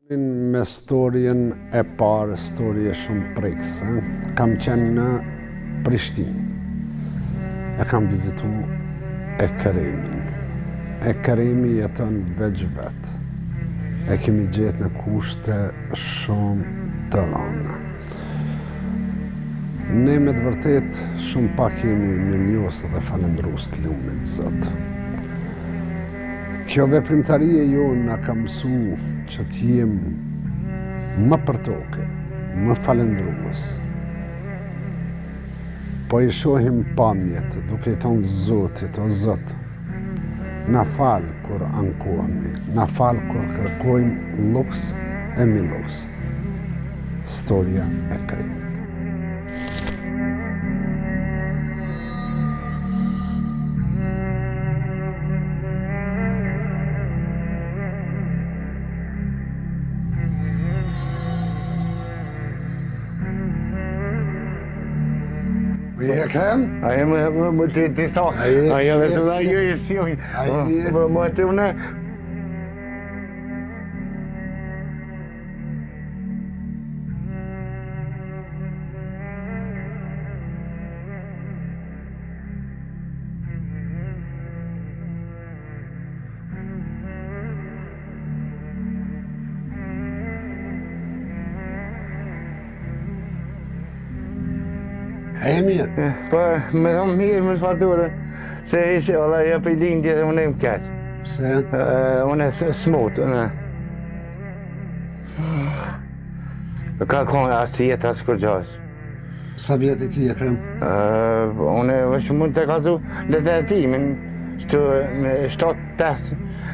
Me storjen e parë, storje shumë prekse, kam qenë në Prishtinë. E kam vizitu Keremin. Keremi jeton veç vetë. E kemi gjetë në kushte shumë të rënda. Ne me të vërtet shumë pak jemi mirënjohës dhe falendrues të lumit Zot. Kjo veprimtarie jonë na ka mësu që t'jem më për toke, më falendrues. Po i shohim pamjet, duke i thonë Zotit, o Zot, na falë kur ankohemi, na falë kur kërkojmë luks e milus. Storia e Keremit. Ekrem? Ai më të sa. Ai vetë ai e sjell. Më të unë. E mirë? Po, me thonë mirë më shfaturë, se ishe, ola, ja për lindje dhe unë e më keqë. Pse? Unë e smutë, Ka konë asë jetë asë kërgjashë. Sa vjetë ki Ekrem? Unë e mund të kazu letëratimin, 7-5,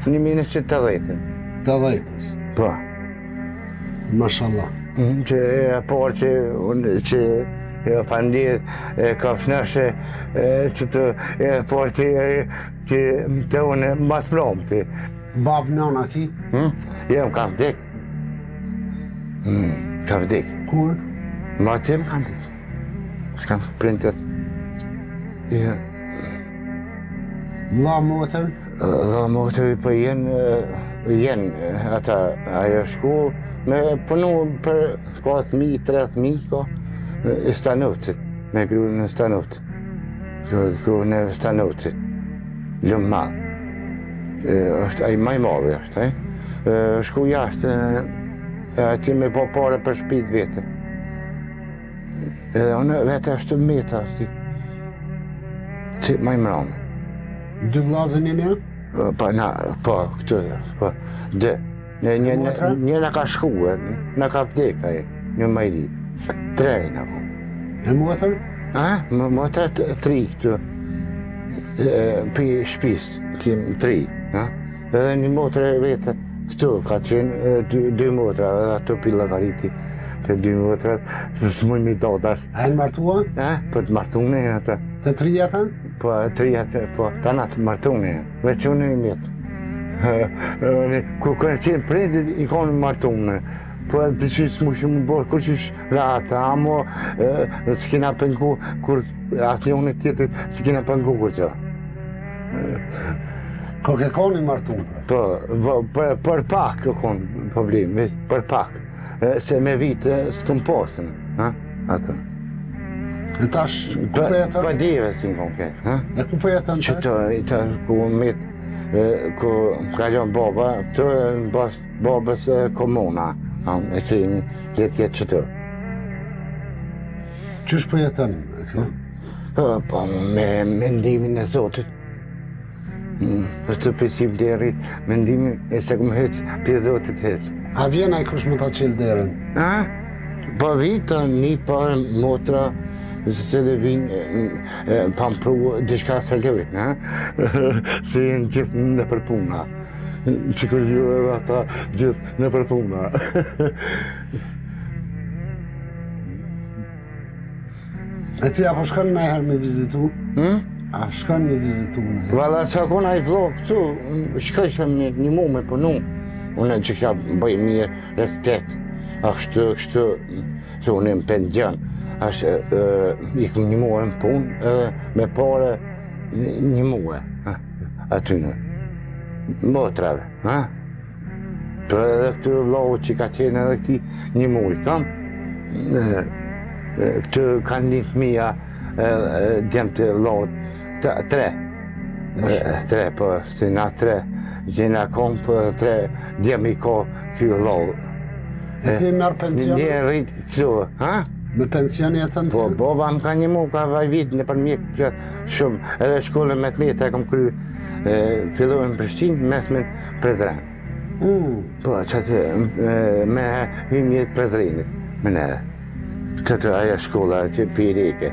1980. Të dhejtës? Po. Mashallah. Që e porë që unë që familjet ka fnashe që të porti që të unë mas plomti. Babë nana ki? Jem kam vdik. Kam vdik. Kur? Ma të jem kam vdik. S'kam printet. Vla motër? Vla motër për jenë ata ajo shku me punu për 4.000-3.000 ka. I Stanotit, me gruën e Stanotit. Gruën e Stanotit. Lëmë ma. është ai maj madhi është, shku jashtë, ati me po pare për shpit vete. Edhe unë vete është meta ashti. Që maj mramë. 2 vllazën e një? Po, këtë, po, 2. Një ka shkuë, në ka vdek aje, një majri. 3 në po. E motër? Motër 3 këtu. Për shpis, kem 3. Edhe një motër e vete këtu, ka qenë 2 motra, edhe ato për lagariti. Të 2 motrat, se s'muj mi do tash. A e në martua? Po të martune e ata. Të 3 ata? Po, 3 ata, po, të natë martune e. Veç unë e mjetë. Kur kërë qenë prindit, i konë martune. Po të qështë mu shumë më bërë, kur qështë rata, amo s'kina pëngu, kur asë një unë tjetër s'kina pëngu kur që. Ko ke konë i martunë? Po, për pak ke konë problem, për pak. Se me vitë s'këm posën, ato. E tash, ku për jetën? Për dive si në konë ketë. E ku për jetën? Që të ku mitë, ku ka gjonë baba, të në babës komuna. E krimi jetë që të. Qysh për jetën? Po, me mendimin e Zotit. Është princip derit, mendimin e se këmë heqë për Zotit heqë. A vjen ai kush më ta qelë derën? Po vita një parë motra, se dhe vinë pampru dishka se levit, se jenë gjithë në përpuna. Që kur ju edhe ata gjithë në përpuna. E ti apo shkon me herë me vizitu? A shkon me vizitu me herë? Valla që akon a i vlog këtu, shkojshme me një mu me punu. Unë që kja bëj mirë respekt. A kështu, që unë e më pendjan. I këm një muë në punë, me pare një muë. Aty në. Motrave, Për edhe këtë vllau që ka qenë edhe këti një muj, kam. Këtë kanë një fëmija, djemë të vllaut, 3. 3, po, si na 3. Gjena kom për 3 djemë i ko kjo vllau. E ti merë pension? Një rritë këtu, ha? Me pension jetën të? Po, baba më ka një mu, ka vaj vit në për mjek shumë, edhe shkollën me të mjetë e kom kry, fillohen në Prishtinë, mesmin Prezren. Po, që atë, me hymjet Prezrenit, me nere. Këtë aja shkolla që Pirike,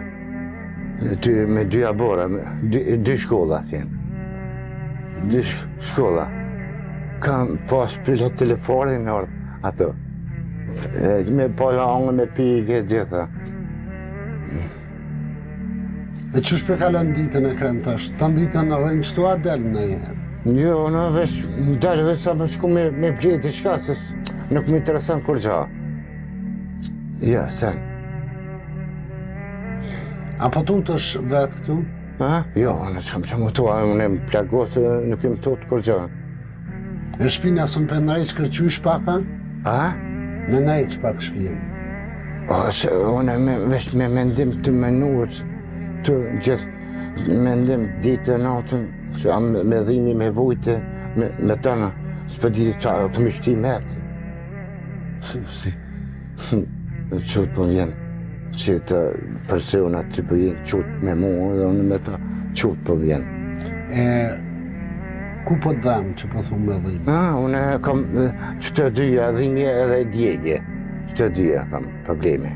me 2 abora, 2 shkolla tjenë. 2 shkolla. Kam pas pilot telefonin në orë, ato. Me polangë, me pike, gjitha. E që shpe kalon ditën e krem tash? Ta ditën në rëjnë qëtu a delë në jenë? Jo, në vesh, dalë vesh sa më shku me blejt i shka, se nuk më interesan kur gja. Ja, sen. Apo tu të është vetë këtu? Ha? Jo, në që kam që më tua, unë e më plagosë, nuk im tot kur gja. E shpina së në për nërejqë kërqysh paka? Ha? Me nërejqë pak shpinë. Unë vesh me mendim të menuët, të gjithë mendim ditë e natën, që am me dhimi, me vujte, me tëna, s'pë ditë qa të mishti metë. Qëtë po vjen, që të personat që po vjen qëtë me mu, dhe unë me ta qëtë po vjen. Ku po dhemë që po thumë me dhimi? Unë kam qëtë dyja, dhimje edhe djegje. Qëtë dyja kam probleme.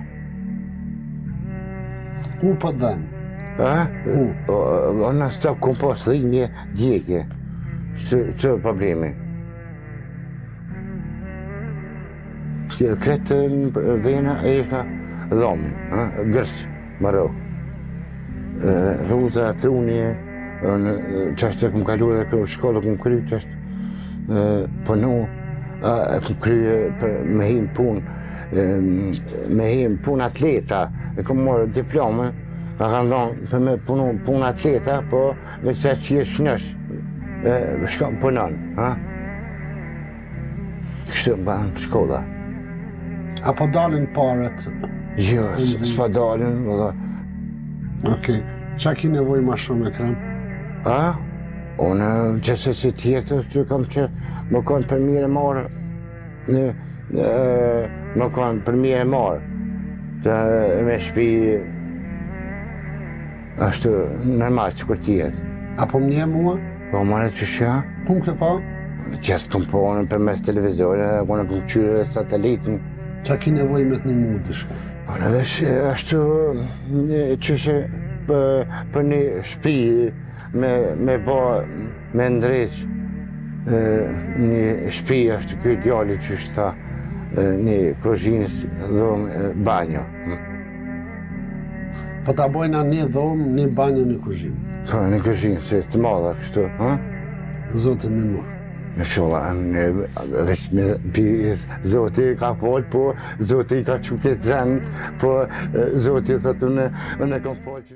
Ku po dhemë? Unë stop kom pas dhimje, djegje. Qëtë probleme. Këtë vena e ishna dhomin, gërës, Marok. Ruza, trunje, qështë e kom kalu edhe kërë shkollë, kom kry qështë pënu, kom kry me him pun atleta, e kom morë diplome, ka kanë dhonë për me pun atleta, po veç që jesh nësht, shkëm punon, kështë më banë shkolla. Apo dalin paret? Jo, s'pa dalin. Okej. Qa ki nevoj ma shumë e krem? Unë gjëse që tjetër që kam që më konë për mire marë, më konë për mire marë, të me shpi ashtu normal që kur tjetë. Apo më një mua? Po mëre që shja? Kum ke pa? Qësë këm po në për mes televizorë, kone këm qyre satelitin. Qa ki nevoj me të një mu dishka? Unë vesh ashtu qëshe për një shpi me ndreq një shpi ashtu kjo djali që është tha një kozhinës dhomë banjo. Po ta bojna një dhomë, një banjo, një kozhinë? Po, një kozhinë, se të madha kështu, Zotin më mërë. Me shola, veç me Zoti ka folë, po Zoti ka quket zenë, po Zoti thëtë unë e kam folë që...